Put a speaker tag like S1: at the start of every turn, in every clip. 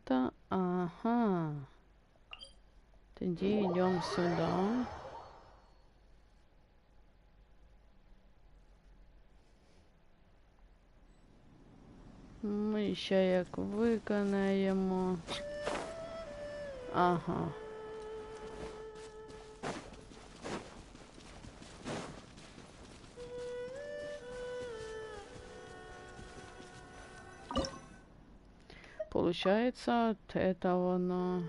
S1: это. Ага. Тоді идем сюда. Ми ще як виконаємо. Ага. Получается, от этого оно.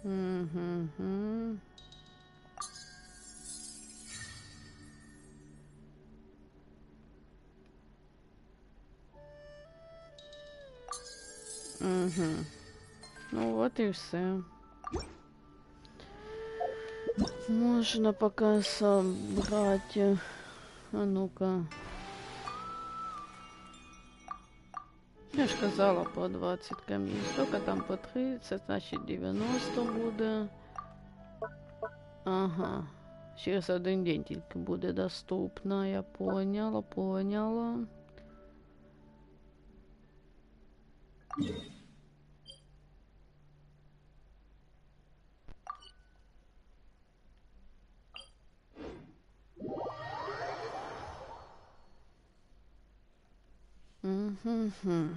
S1: Угу. Угу. Ну от і все. Можна поки собрати. А ну-ка. Я ж казала по 20 камінь. Сколько там по 30, значить 90 буде. Ага. Через один день тільки буде доступно. Я поняла. Угу.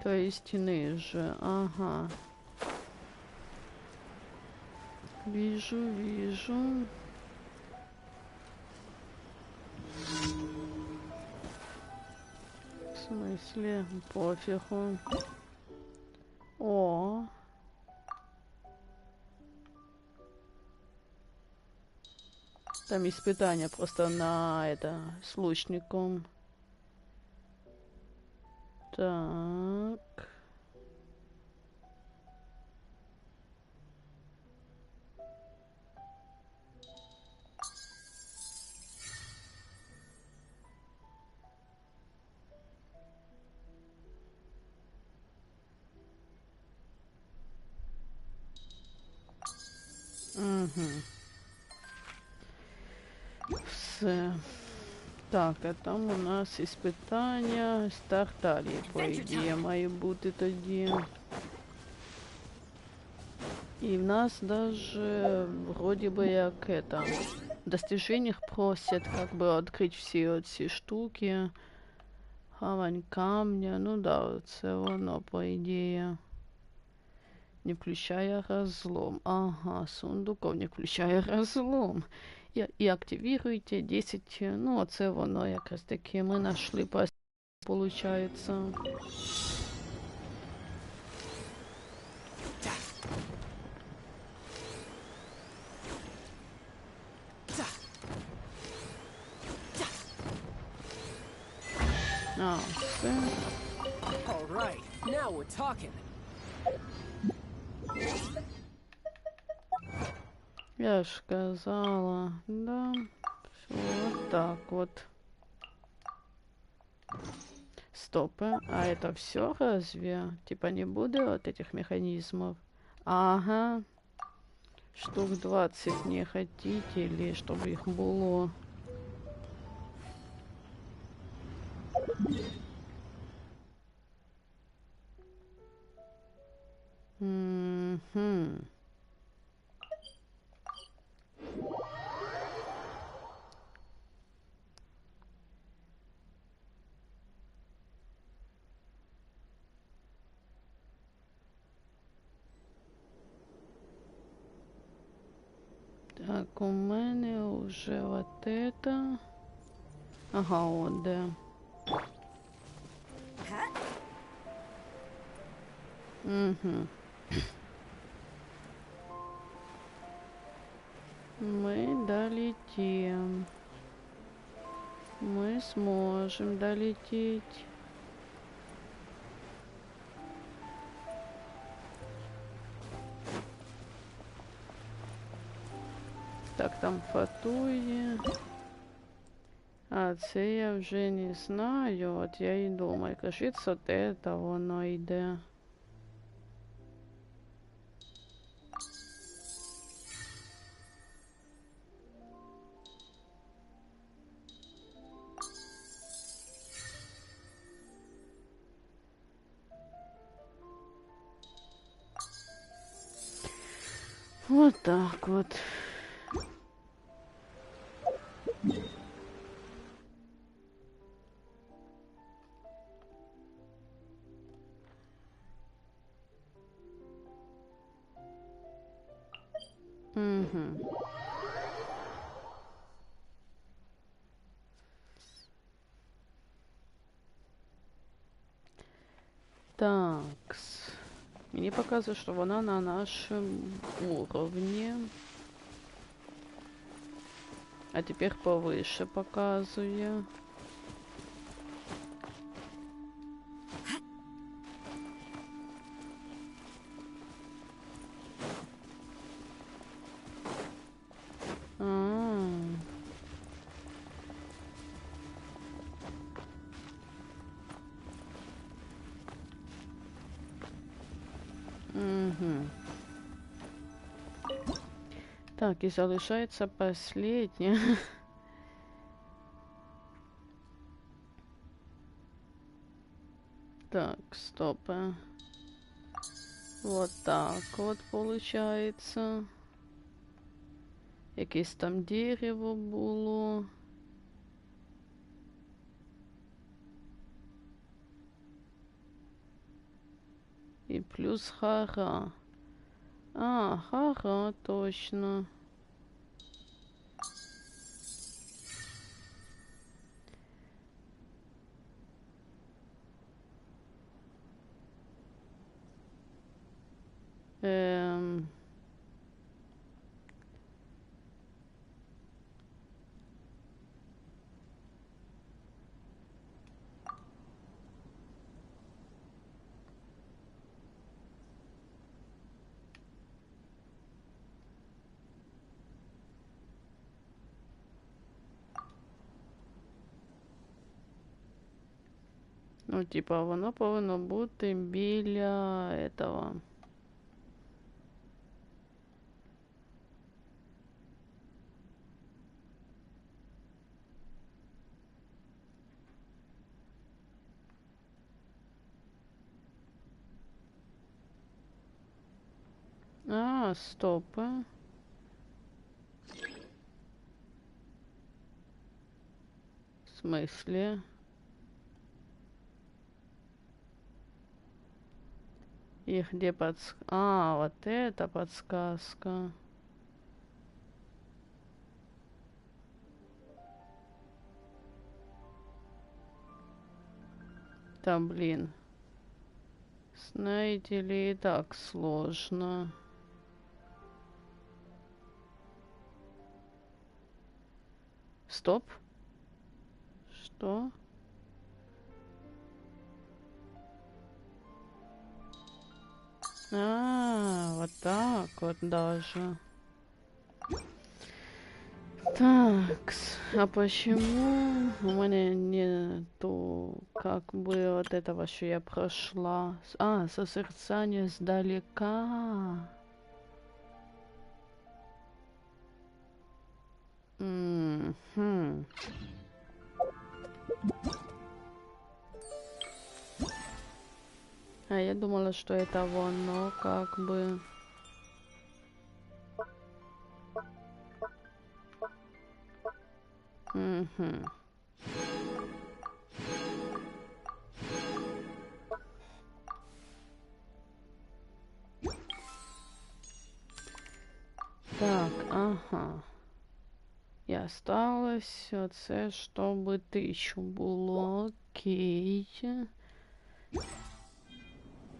S1: То есть ниже, ага. Вижу. В смысле, пофигу. О. Там испытание просто на это с лучником. Так. Угу. Все. Так, а там у нас іспитання старталі, по ідеї, має бути тоді. І в нас даже вроде бы як это, в достижениях просят как бы открыть все эти штуки. Гавань камня, ну да, це воно, по ідеї. Не включая разлом. Ага, сундуков не включая разлом. І активируйте 10, ну оце воно якраз таки ми знайшли, получается. А, все. Я ж казала, да. Вот так вот. Стоп, а это все разве? Типа не будет вот этих механизмов? Ага. Штук 20 не хотите ли, чтобы их было? Угу. Так, у мене уже вот это. Ага, вот, да. Угу. Мы долетим. Мы сможем долететь. Так, там фатує. А це я вже не знаю. От я і думаю, кажеться, от это воно йде. Вот так вот. Угу. Такс. Мені показує, що вона на нашому уровні. А тепер повыше показує. Угу. Так, и залишается последнее. Так, стоп. Вот так вот получается. Якесь там дерево було. И плюс гора. А, гора, точно. Ну, типа, воно повинно бути біля этого. А, стоп. В смысле? И где подсказка? А, вот это подсказка. Там, блин. Знаете ли, и так сложно. Стоп. Что? А, вот так вот даже. Такс, а почему у меня нету как бы вот этого, что я прошла? А, созерцание сдалека. Мгм. А я думала, что это воно как бы... Угу. Так, ага. І осталось оце, щоб 1000 було. Окей.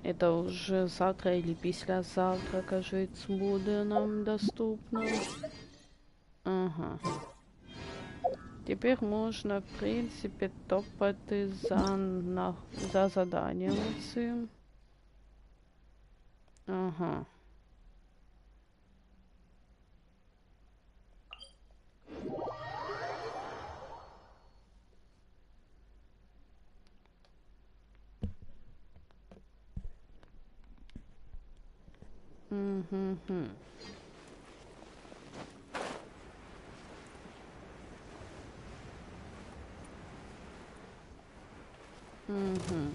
S1: Это уже завтра или післязавтра, кажется, буде нам доступно. Ага. Теперь можно, в принципе, топати за заданням цим. Ага. Угу. Угу.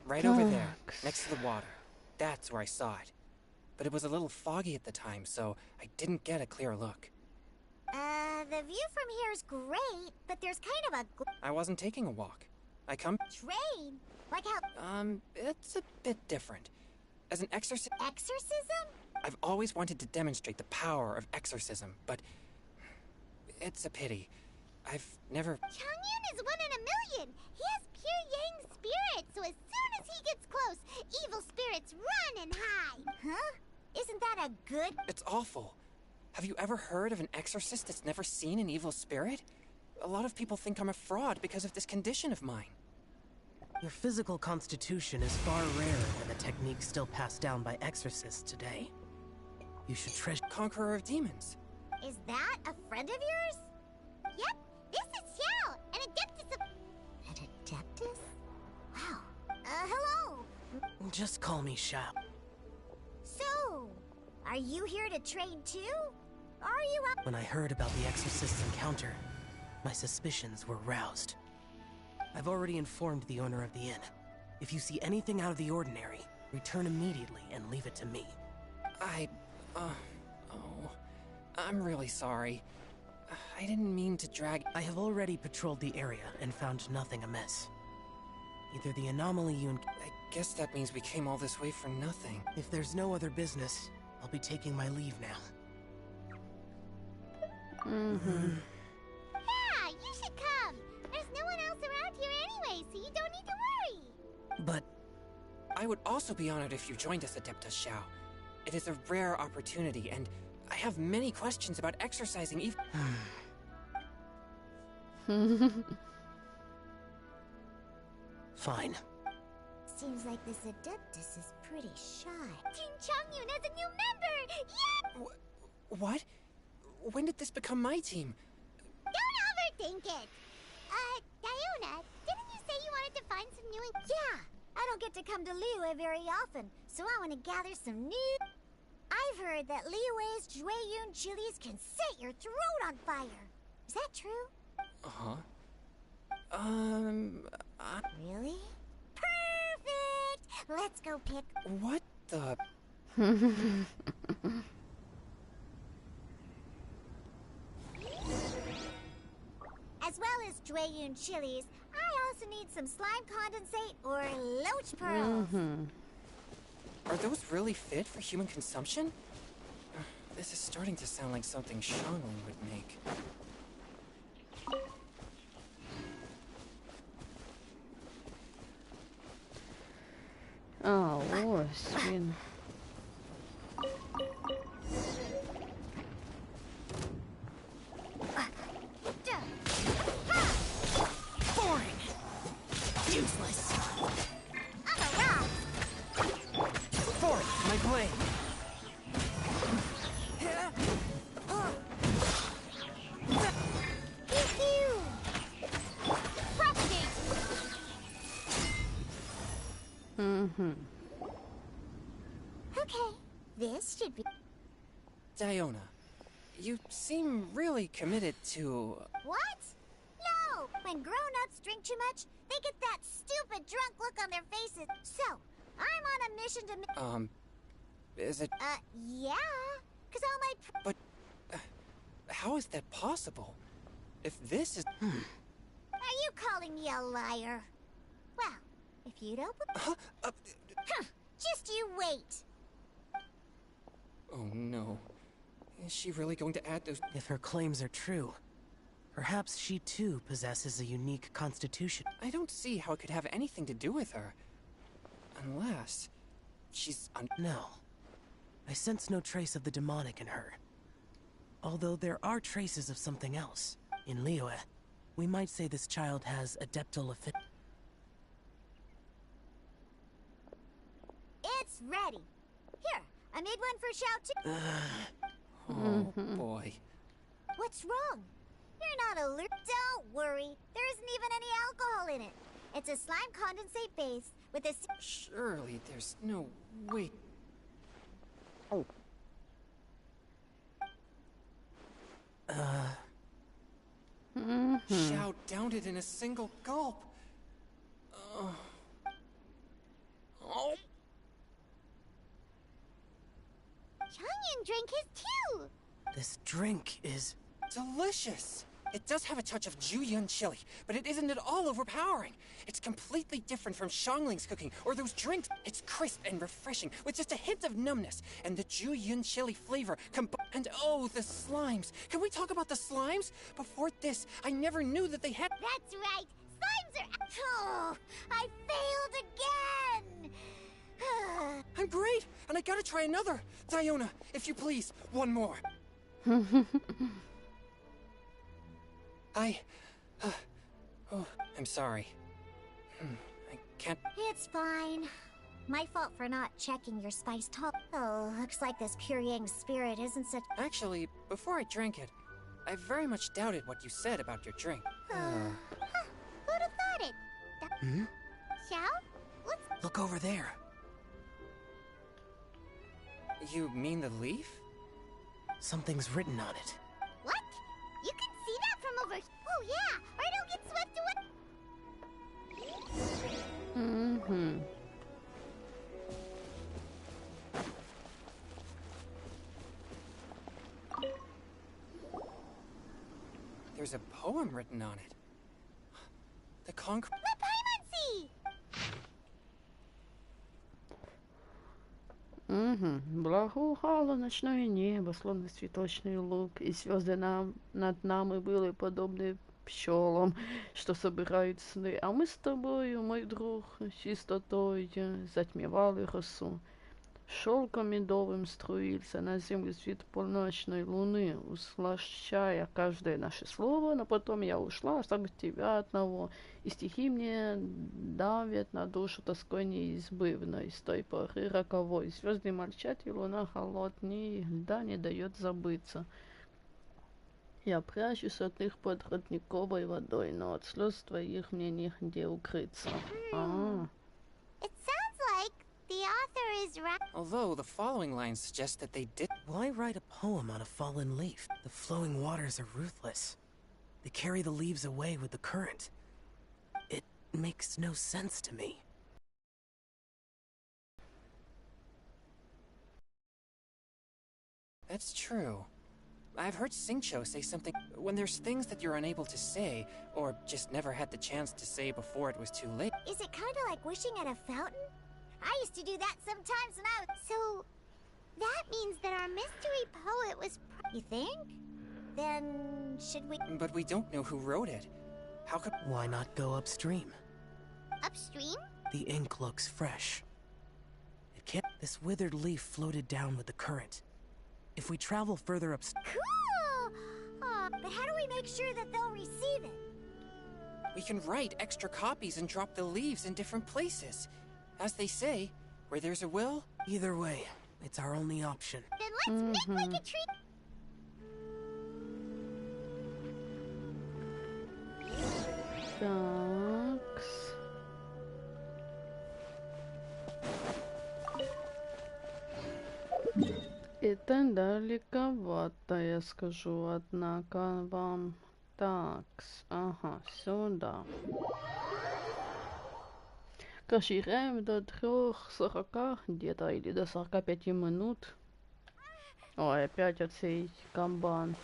S2: Right over there, next to the water. That's where I saw it. But it was a little foggy at the time, so I didn't get a clear look.
S3: The view from here is great, but there's kind of a
S2: I wasn't taking a walk. I come...
S3: train? Like how...
S2: It's a bit different. As an exorcist...
S3: Exorcism?
S2: I've always wanted to demonstrate the power of exorcism, but... it's a pity. I've never...
S3: Changyun is 1 in a million! He has pure yang spirit, so as soon as he gets close, evil spirits run and hide! Huh? Isn't that a good...
S2: It's awful. Have you ever heard of an exorcist that's never seen an evil spirit? A lot of people think I'm a fraud because of this condition of mine.
S4: Your physical constitution is far rarer than the techniques still passed down by exorcists today. You should treasure...
S2: Conqueror of demons.
S3: Is that a friend of yours? Yep, this is Xiao, an adeptus of... An adeptus? Wow. Hello!
S4: Just call me Xiao.
S3: So, are you here to trade too? Are you up...
S4: When I heard about the exorcist's encounter, my suspicions were roused. I've already informed the owner of the inn. If you see anything out of the ordinary, return immediately and leave it to me.
S2: I'm really sorry. I didn't mean to drag...
S4: I have already patrolled the area and found nothing amiss. Either the anomaly you...
S2: I guess that means we came all this way for nothing.
S4: If there's no other business, I'll be taking my leave now.
S3: Yeah, you should come! There's no one else around here anyway, so you don't need to worry!
S4: But...
S2: I would also be honored if you joined us, Adeptus Xiao. It is a rare opportunity, and I have many questions about exercising even...
S4: Fine.
S3: Seems like this Adeptus is pretty shy. Team Changyun has a new member! Yeah!
S2: What? When did this become my team?
S3: Don't overthink it! Diona, didn't you say you wanted to find some new... Yeah! I don't get to come to Liyue very often, so I want to gather some new... I've heard that Liyue's Jueyun chilies can set your throat on fire. Is that true?
S2: Uh-huh.
S3: Really? Perfect! Let's go pick...
S2: What the...
S3: As well as Jueyun chilies, I also need some slime condensate or loach pearls.
S2: Are those really fit for human consumption? This is starting to sound like something Shanglin would make.
S1: Oh, svin.
S4: Boring! Useless!
S3: I'm a rock!
S2: Forth, my blade!
S3: Pew-pew! Propagate! Okay, this should be...
S2: Diona, you seem really committed to...
S3: What? No! When grown-ups drink too much, they get that stupid drunk look on their faces. So, I'm on a mission to...
S2: Is it...
S3: Yeah? Because all my...
S2: But... how is that possible? If this is...
S3: Are you calling me a liar? Well, if you'd open... Just you wait!
S2: Oh no. Is she really going to add those...
S4: If her claims are true, perhaps she too possesses a unique constitution.
S2: I don't see how it could have anything to do with her. Unless... she's...
S4: No. I sense no trace of the demonic in her. Although there are traces of something else. In Liyue, we might say this child has adeptal affinity.
S3: It's ready! Here, I made one for Xiao too.
S2: Oh boy.
S3: What's wrong? You're not alert. Don't worry. There isn't even any alcohol in it. It's a slime condensate base with a...
S2: Surely there's no way... Xiao somehow downed it in a single gulp. Oh.
S3: Changyan drank his too.
S4: This drink is...
S2: delicious! It does have a touch of Juyun chili, but it isn't at all overpowering. It's completely different from Xiangling's cooking or those drinks. It's crisp and refreshing with just a hint of numbness, and the Juyun chili flavor and oh, the slimes. Can we talk about the slimes? Before this, I never knew that they had...
S3: That's right. Slimes are... Oh, I failed again.
S2: I'm great, and I gotta try another. Diona, if you please, one more. Oh, I'm sorry. I can't...
S3: It's fine. My fault for not checking your spice top. Oh, looks like this pure yang spirit isn't such...
S2: Actually, before I drank it, I very much doubted what you said about your drink.
S3: Who'd have thought it? Xiao? Let's...
S4: Look over there.
S2: You mean the leaf?
S4: Something's written on it.
S3: What? You can see that from over... Oh, yeah! Or it'll get swept away...
S2: There's a poem written on it. The concrete...
S3: Let Paimon see!
S1: Благоухало ночное небо, словно цветочный луг, и звезды над нами были подобны пчелам, что собирают сны. А мы с тобою, мой друг, чистотой затмевали росу. Шелком медовым струился на землю свет полночной луны, услащая каждое наше слово, но потом я ушла, оставив тебя одного, и стихи мне давят на душу тоской неизбывной, с той поры роковой. Звезды молчат, и луна холодней льда не дает забыться. Я прячусь от них под родниковой водой, но от слез твоих мне негде укрыться.
S3: It sounds like the author is right.
S2: Although the following lines suggest that they did...
S4: Why write a poem on a fallen leaf? The flowing waters are ruthless. They carry the leaves away with the current. It makes no sense to me.
S2: That's true. I've heard Singcho say something... When there's things that you're unable to say, or just never had the chance to say before it was too late...
S3: Is it kind of like wishing at a fountain? I used to do that sometimes when I was... So, that means that our mystery poet was... You think? Then, should we...
S2: But we don't know who wrote it. How could...
S4: Why not go upstream?
S3: Upstream?
S4: The ink looks fresh. It can't... This withered leaf floated down with the current. If we travel further upstream...
S3: Cool! Aw, but how do we make sure that they'll receive it?
S2: We can write extra copies and drop the leaves in different places. As they say, where there's a will...
S4: Either way, it's our only option.
S3: Then let's make like a tree...
S1: Такс. Это далековато, я скажу, однако вам. Такс. Ага, сюда. Расширяем до 3:40 где-то, или до 45 минут. Ой, опять отсей камбан.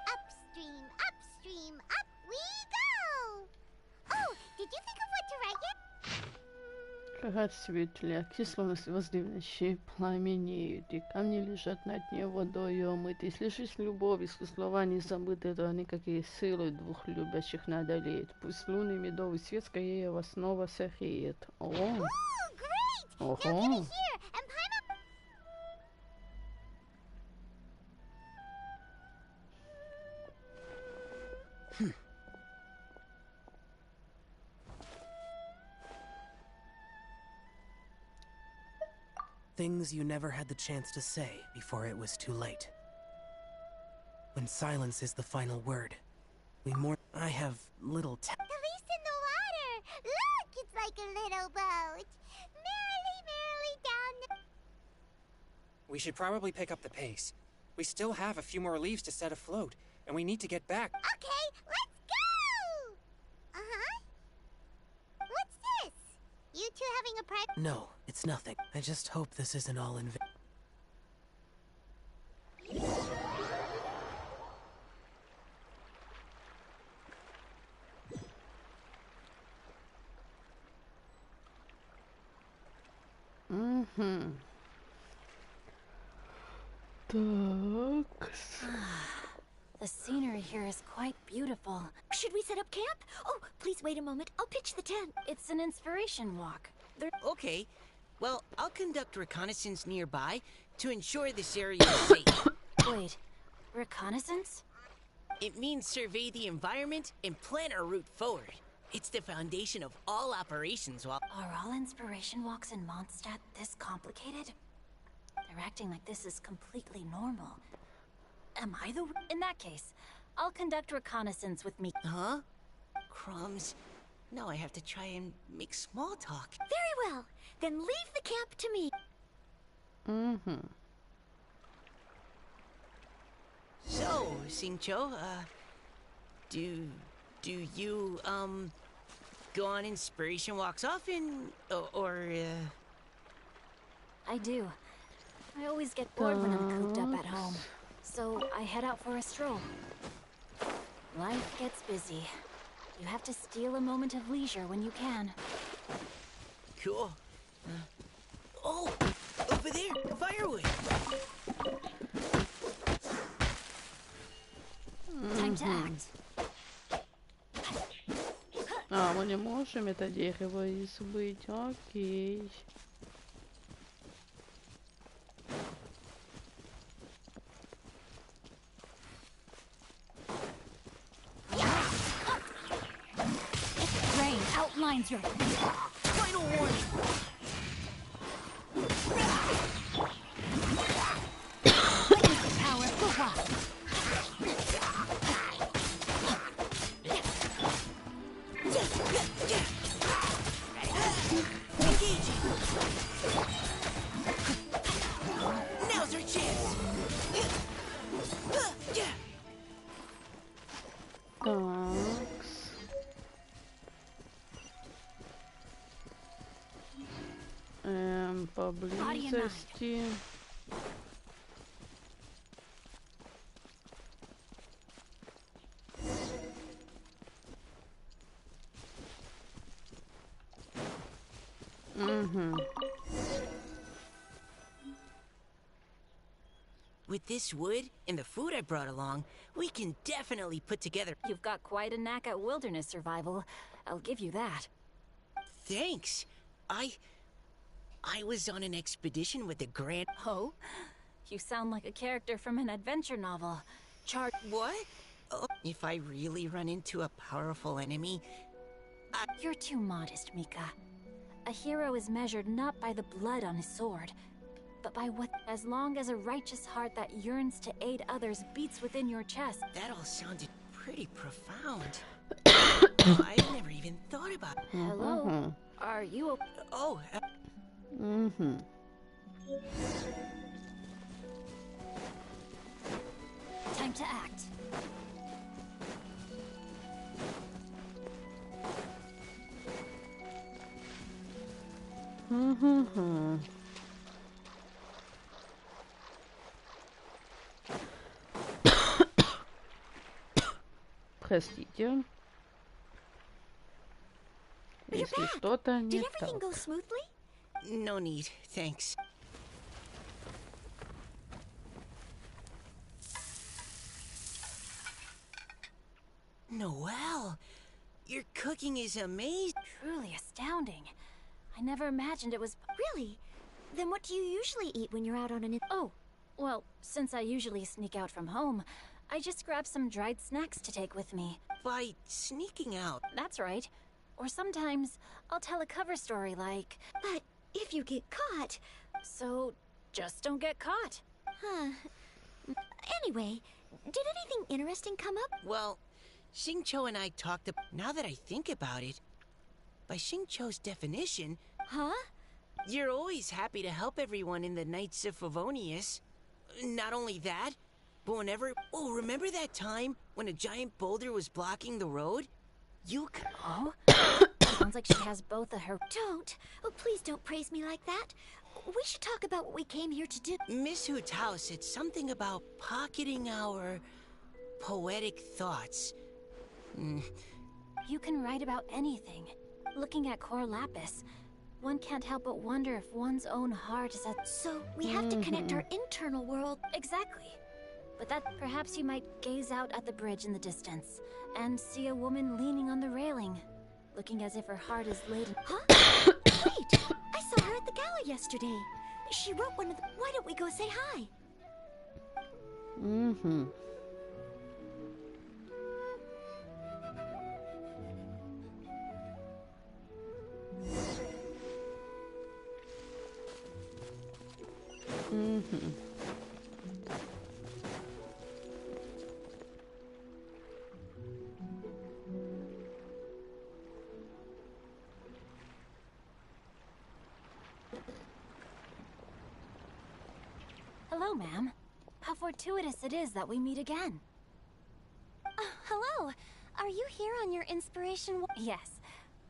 S3: Upstream, upstream, up we go! Oh, did you think of what to write yet?
S1: Шагать светляки, словно звезды в ночи, пламенеют, и камни лежат на дне водою омыты. Если жизнь любовь, если слова не забыты, то никакие силы двух любящих не одолеют. Пусть лунный медовый свет скорее вас снова согреет. О!
S3: Ooh, great! Now get
S1: Ого!
S3: it here, and Paimon...
S4: Things you never had the chance to say before it was too late. When silence is the final word, we mourn. I have little
S3: The least in the water! Look, it's like a little boat! Merrily, merrily down the...
S2: We should probably pick up the pace. We still have a few more leaves to set afloat, and we need to get back.
S3: Okay, let's go! Uh-huh. What's this? You two having a private...
S4: No, it's nothing. I just hope this isn't all in vain.
S1: Так.
S5: The scenery here is quite beautiful.
S3: Should we set up camp? Oh, please wait a moment. I'll pitch the tent.
S5: It's an inspiration walk.
S6: Okay. Well, I'll conduct reconnaissance nearby to ensure this area is safe.
S5: Wait, reconnaissance?
S6: It means survey the environment and plan our route forward. It's the foundation of all operations while...
S5: Are all inspiration walks in Mondstadt this complicated? They're acting like this is completely normal. Am I the... In that case, I'll conduct reconnaissance with me.
S6: Huh? Crumbs. Now I have to try and make small talk.
S3: Very well. Then leave the camp to me.
S6: So, Xingqiu, do you, go on inspiration walks often, or
S5: I do. I always get bored when I'm cooped up at home. So I head out for a stroll. Life gets busy. You have to steal a moment of leisure when you can.
S6: Cool. Oh, over there, firewood.
S5: Time to act.
S1: А, мы не можем это дерево избыть. Окей.
S5: Rain outlines your final warning. Witness the power of the rock.
S6: Now's our chance.
S1: Такс. Поблизости.
S6: With this wood and the food I brought along, we can definitely put together...
S5: You've got quite a knack at wilderness survival. I'll give you that.
S6: Thanks. I was on an expedition with the Grand...
S5: Oh? You sound like a character from an adventure novel.
S6: What? Oh, if I really run into a powerful enemy...
S5: You're too modest, Mika. A hero is measured not by the blood on his sword, but by what... As long as a righteous heart that yearns to aid others beats within your chest.
S6: That all sounded pretty profound. I've never even thought about it.
S5: Hello? Are you
S6: Oh,
S5: Time to act.
S1: Простите. Если что-то не
S3: Did everything
S1: так.
S3: go smoothly?
S6: no need, thanks. Noelle, your cooking is amazing.
S5: Truly astounding. I never imagined it was...
S3: Really? Then what do you usually eat when you're out on an...
S5: Oh, well, since I usually sneak out from home, I just grab some dried snacks to take with me.
S6: By sneaking out.
S5: That's right. Or sometimes I'll tell a cover story like...
S3: But if you get caught...
S5: So, just don't get caught.
S3: Huh. Anyway, did anything interesting come up?
S6: Well, Xingqiu and I talked about... Now that I think about it, by Xingqiu's definition,
S3: Huh?
S6: you're always happy to help everyone in the Knights of Favonius. Not only that, But whenever... Oh, remember that time when a giant boulder was blocking the road? You could...
S5: Oh? Sounds like she has both of her...
S3: Don't. Oh, please don't praise me like that. We should talk about what we came here to do.
S6: Miss Hoot's house said something about pocketing our poetic thoughts.
S5: You can write about anything. Looking at Core Lapis, one can't help but wonder if one's own heart is at...
S3: So, we have to connect our internal world.
S5: Exactly. But that perhaps you might gaze out at the bridge in the distance and see a woman leaning on the railing, looking as if her heart is laden.
S3: Huh? Wait! I saw her at the gala yesterday. She wrote one of the... Why don't we go say hi?
S1: Mm-hmm. Mm-hmm.
S5: Hello, ma'am. How fortuitous it is that we meet again.
S3: Hello. Are you here on your inspiration?
S5: Yes.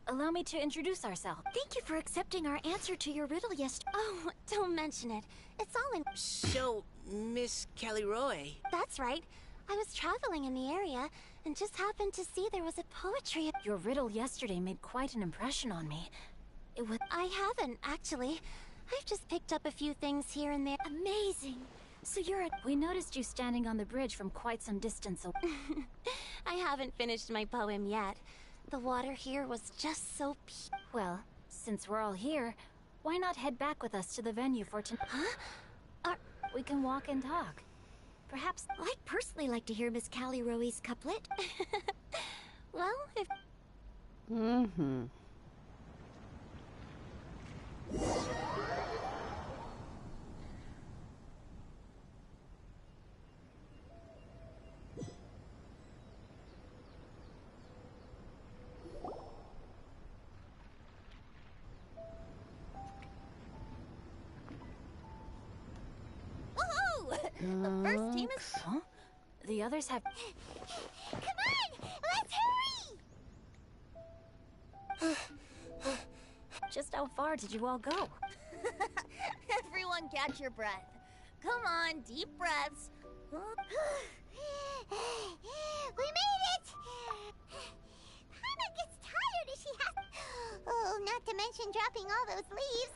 S5: Allow me to introduce ourselves.
S3: Thank you for accepting our answer to your riddle yesterday. Oh, don't mention it. It's all in...
S6: So, Miss Caliroy...
S3: That's right. I was traveling in the area and just happened to see there was a poetry...
S5: Your riddle yesterday made quite an impression on me. It was...
S3: I haven't, actually. I've just picked up a few things here and there. Amazing. So you're a...
S5: We noticed you standing on the bridge from quite some distance away.
S3: I haven't finished my poem yet. The water here was just so
S5: Well, since we're all here, why not head back with us to the venue for tonight?
S3: Huh?
S5: We can walk and talk. Perhaps...
S3: I'd personally like to hear Miss Caliroy's couplet. Well, if...
S1: Mm-hmm.
S3: The first team is...
S5: Huh? The others have...
S3: Come on! Let's hurry!
S5: Just how far did you all go?
S3: Everyone catch your breath. Come on, deep breaths. We made it! Paima gets tired if she has... Oh, not to mention dropping all those leaves.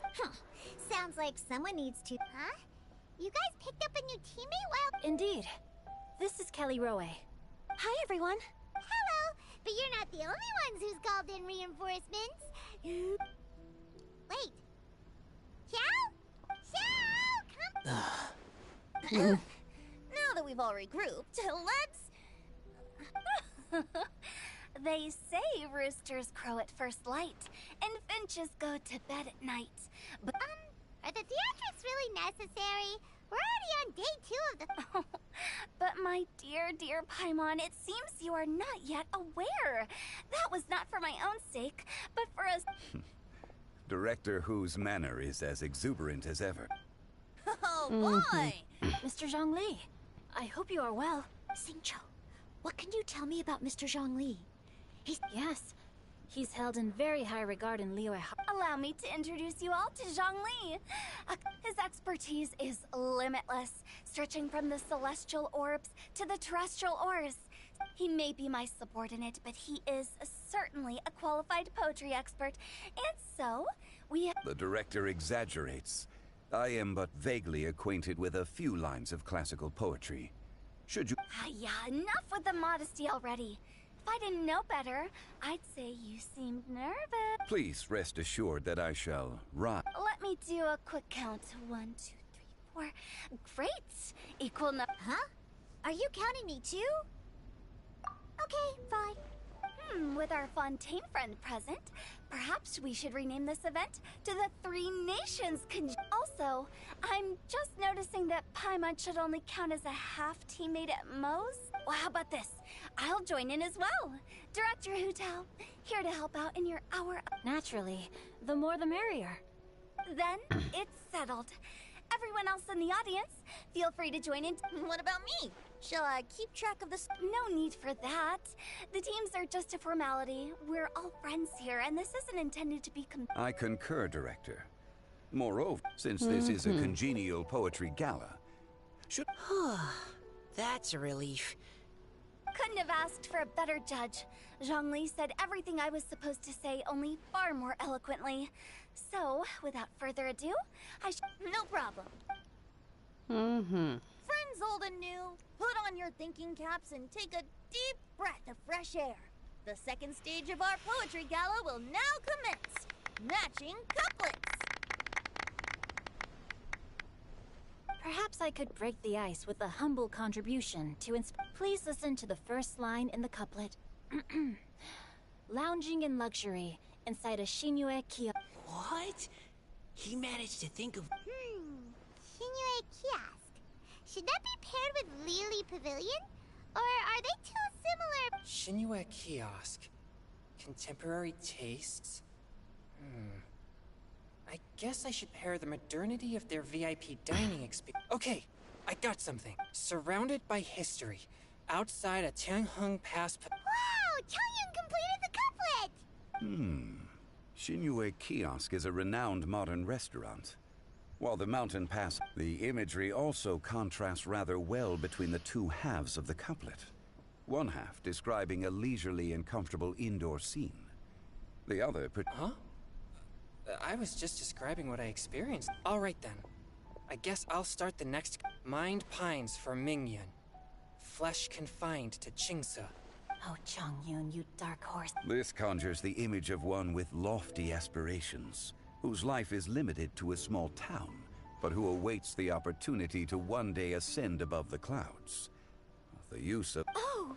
S3: Sounds like someone needs to... Huh? You guys picked up a new teammate while...
S5: Indeed. This is Kelly Rowe.
S3: Hi, everyone. Hello, but you're not the only ones who's called in reinforcements. Wait. Xiao? Xiao, come... Now that we've all regrouped, let's... They say roosters crow at first light, and finches go to bed at night. But, are the theatrics really necessary? We're already on day 2 of the... But my dear, dear Paimon, it seems you are not yet aware. That was not for my own sake, but for us...
S7: Director whose manner is as exuberant as ever.
S3: Oh, boy!
S5: Mr. Zhongli, I hope you are well.
S3: Xingqiu, what can you tell me about Mr. Zhongli?
S5: Yes, he's held in very high regard in Liyue.
S3: Allow me to introduce you all to Zhongli. His expertise is limitless, stretching from the celestial orbs to the terrestrial ores. He may be my subordinate, but he is certainly a qualified poetry expert. And so, we...
S7: The director exaggerates. I am but vaguely acquainted with a few lines of classical poetry. Should you...
S3: Yeah, enough with the modesty already. If I didn't know better, I'd say you seemed nervous.
S7: Please rest assured that I shall rise.
S3: Let me do a quick count. 1, 2, 3, 4. Great! Equal number. Huh? Are you counting me too? Okay, fine. With our Fontaine friend present, perhaps we should rename this event to the Three Nations Also, I'm just noticing that Paimon should only count as a half teammate at most. Well, how about this? I'll join in as well. Director Hu Tao, here to help out in your hour.
S5: Naturally, the more the merrier.
S3: Then it's settled. Everyone else in the audience, feel free to join in. What about me? Shall I keep track of this?
S5: No need for that. The teams are just a formality. We're all friends here, and this isn't intended to be
S7: I concur, Director. Moreover, since this is a congenial poetry gala, should...
S6: That's a relief.
S5: Couldn't have asked for a better judge. Zhongli said everything I was supposed to say, only far more eloquently. So, without further ado,
S3: No problem. Friends old and new, put on your thinking caps and take a deep breath of fresh air. The second stage of our poetry gala will now commence. Matching couplets.
S5: Perhaps I could break the ice with a humble contribution to Please listen to the first line in the couplet. Lounging in luxury inside a Shinue kiosk.
S6: What? He managed to think of...
S3: Shinue Kiosk. Should that be paired with Lily Pavilion? Or are they too similar?
S2: Shinue Kiosk. Contemporary tastes? I guess I should pair the modernity of their VIP dining experience. Okay, I got something. Surrounded by history, outside a Tianheng Pass...
S3: Wow! Changyun completed the couplet!
S7: Shinue Kiosk is a renowned modern restaurant. While the mountain pass, the imagery also contrasts rather well between the two halves of the couplet. One half describing a leisurely and comfortable indoor scene. The other...
S2: Huh? I was just describing what I experienced. All right then. I guess I'll start the next... Mind pines for Mingyun. Flesh confined to Qingse.
S5: Oh, Changyun, you dark horse.
S7: This conjures the image of one with lofty aspirations, whose life is limited to a small town, but who awaits the opportunity to one day ascend above the clouds. The use of...
S3: Oh!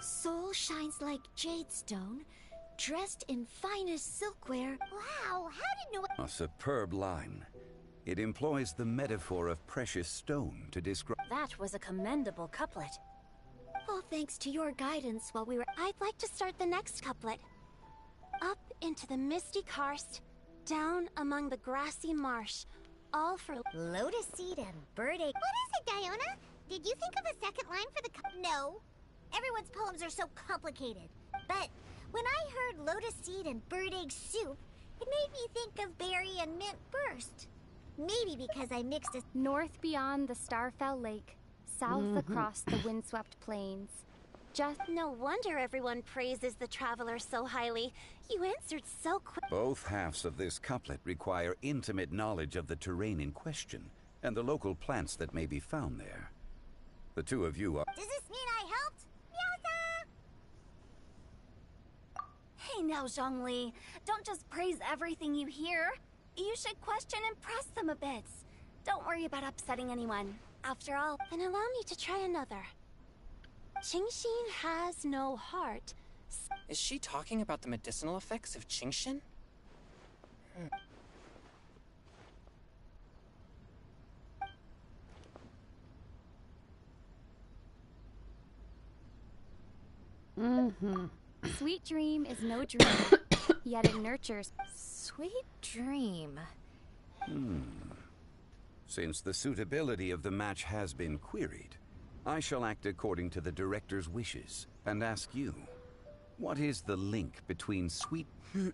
S3: Soul shines like jade stone, dressed in finest silkware. Wow, how did no one...
S7: A superb line. It employs the metaphor of precious stone to describe...
S5: That was a commendable couplet.
S3: All thanks to your guidance while we were... I'd like to start the next couplet. Up into the misty karst, down among the grassy marsh, all for... Lotus seed and bird egg... What is it, Diona? Did you think of a second line for the... No. Everyone's poems are so complicated. But when I heard lotus seed and bird egg soup, it made me think of berry and mint burst. Maybe because I mixed a...
S8: North beyond the Starfell Lake, south across the windswept plains. Just
S3: no wonder everyone praises the traveler so highly. You answered so quick.
S7: Both halves of this couplet require intimate knowledge of the terrain in question and the local plants that may be found there. The two of you are...
S3: Does this mean I helped? Meowza!
S5: Hey now, Zhongli. Don't just praise everything you hear. You should question and press them a bit. Don't worry about upsetting anyone. After all,
S3: then allow me to try another. Qingshin has no heart.
S2: Is she talking about the medicinal effects of Qingshin?
S8: Sweet dream is no dream, yet it nurtures.
S5: sweet dream.
S7: Since the suitability of the match has been queried, I shall act according to the director's wishes and ask you, what is the link between sweet...
S3: Oh, you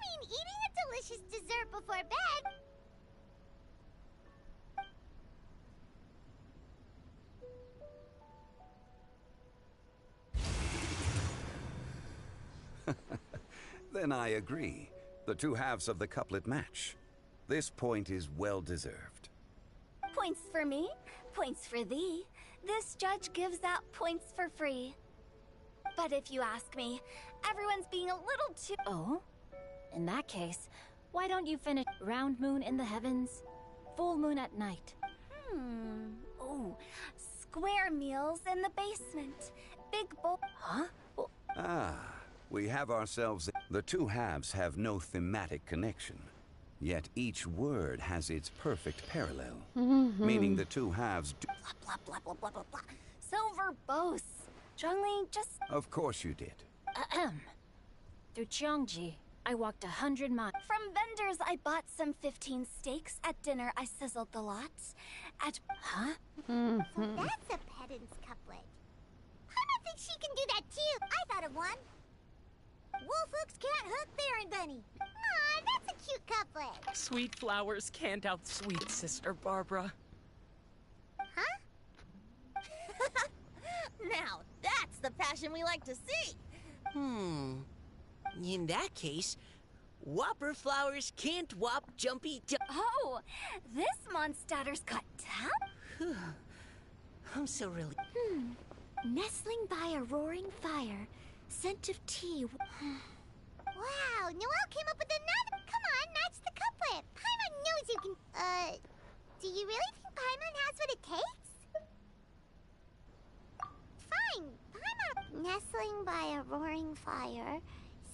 S3: mean eating a delicious dessert before bed?
S7: Then I agree. The two halves of the couplet match. This point is well deserved.
S5: Points for me, points for thee. This judge gives out points for free. But if you ask me, everyone's being a little too... Oh? In that case, why don't you finish round moon in the heavens, full moon at night? Oh, square meals in the basement, big bowl... Huh?
S7: We have ourselves... The two halves have no thematic connection, yet each word has its perfect parallel, meaning the two halves do...
S5: Blah, blah, blah, blah, blah, blah. So verbose. Zhongli, just...
S7: Of course you did.
S5: Through Jiangji, I walked 100 miles.
S8: From vendors, I bought some 15 steaks. At dinner, I sizzled the lots.
S5: Huh?
S3: So that's a pedant's couplet. Paimon thinks she can do that too. I thought of one. Wolf hooks can't hook Baron Bunny. Aw, that's a cute couplet.
S9: Sweet flowers can't outsweet Sister Barbara.
S3: Huh?
S10: Now, that's the passion we like to see.
S6: In that case, Whopper flowers can't whop jumpy
S8: Oh, this monster's got tap?
S6: I'm so really...
S8: Nestling by a roaring fire, scent of tea.
S3: Wow, Noelle came up with another. Come on, match the couplet. Paimon knows you can. Do you really think Paimon has what it takes? Fine, Paimon. Nestling by a roaring fire,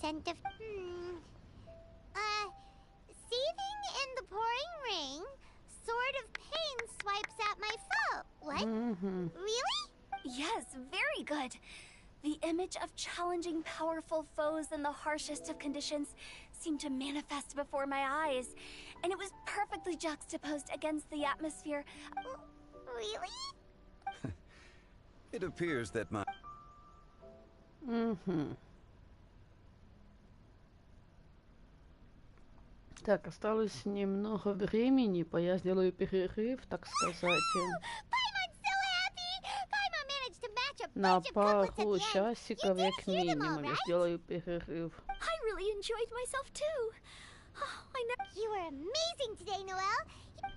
S3: scent of. Seething in the pouring rain, sword of pain swipes at my foe. What? Really?
S8: Yes, very good. The image of challenging powerful foes in the harshest of conditions seemed to manifest before my eyes, and it was perfectly juxtaposed against the atmosphere.
S3: Really?
S7: It appears that my...
S1: Так, осталось немного времени, я сделаю перерыв, так сказать,
S3: Paimon's so happy! Paimon managed to match a
S1: на
S3: bunch of couplets at
S1: пару
S3: the end.
S1: часиков,
S3: You
S1: как
S3: did hear them all,
S1: минимум,
S3: right?
S1: сделаю перерыв.
S8: I really enjoyed myself too. I never.
S3: You were amazing today, Noelle.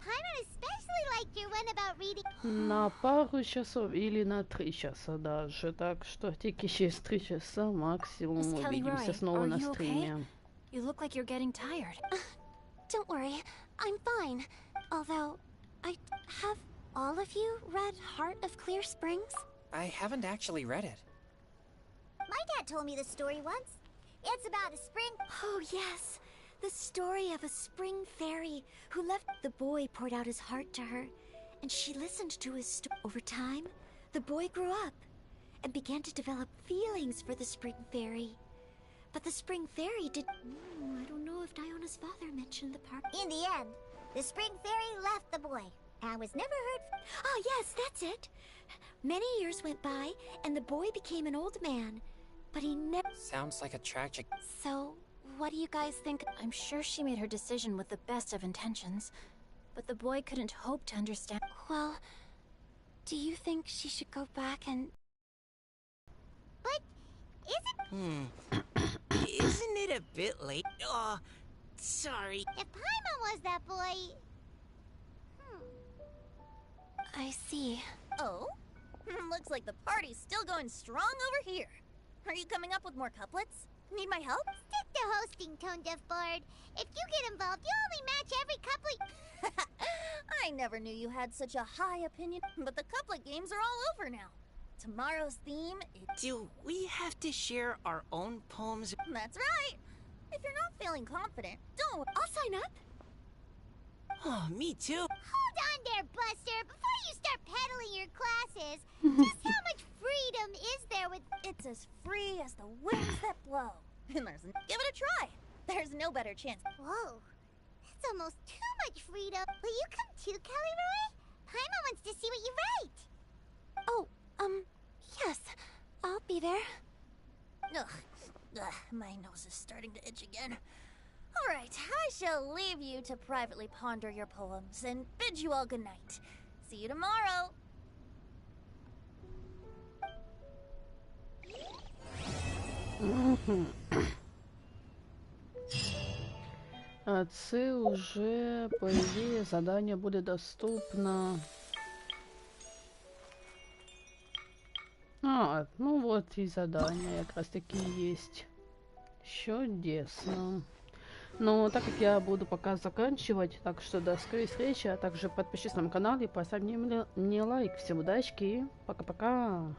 S3: Paimon especially liked your one about reading.
S1: На пару часов или на 3 часа даже, так что только через 3 часа максимум
S5: Miss Kelly
S1: увидимся
S5: Roy,
S1: снова
S5: are
S1: на
S5: you okay?
S1: стриме.
S5: You look like you're getting tired.
S8: Don't worry, I'm fine. Although, have all of you read Heart of Clear Springs?
S2: I haven't actually read it.
S3: My dad told me the story once. It's about a spring.
S8: Oh, yes. The story of a spring fairy who left. The boy poured out his heart to her, and she listened to his story. Over time, the boy grew up and began to develop feelings for the spring fairy. But the spring fairy did. I don't know if Diona's father mentioned the part.
S3: In the end, the spring fairy left the boy and was never heard.
S8: Ah, yes, that's it. Many years went by, and the boy became an old man, but he never.
S2: Sounds like a tragic...
S8: So, what do you guys think?
S5: I'm sure she made her decision with the best of intentions, but the boy couldn't hope to understand.
S8: Well, do you think she should go back and...
S3: But isn't
S6: Isn't it a bit late? Oh, sorry.
S3: if Paimon was that boy?
S8: I see.
S10: Oh? Looks like the party's still going strong over here. Are you coming up with more couplets? Need my help?
S3: Stick to hosting, Tone Deaf Bard. If you get involved, you only match every couplet.
S10: I never knew you had such a high opinion, but the couplet games are all over now. Tomorrow's theme is...
S6: Do we have to share our own poems?
S10: That's right. If you're not feeling confident, don't...
S8: I'll sign up.
S6: Oh, me too.
S3: Hold on there, Buster. Before you start peddling your classes, just how much freedom is there with...
S10: It's as free as the winds that blow. And give it a try. There's no better chance.
S3: Whoa, that's almost too much freedom. Will you come too, Kelly Roy? Paimon wants to see what you write.
S8: Oh, yes. I'll be there.
S10: Ugh, my nose is starting to itch again. All right, I shall leave you to privately ponder your poems and bid you all good night. See you tomorrow.
S1: А це уже, по идее, задание будет доступно. А, ну вот и задание как раз таки есть. Чудесно. Но так как я буду пока заканчивать, так что до скорой встречи, а также подпишись на мой канал и поставь мне лайк. Всем удачи и пока-пока.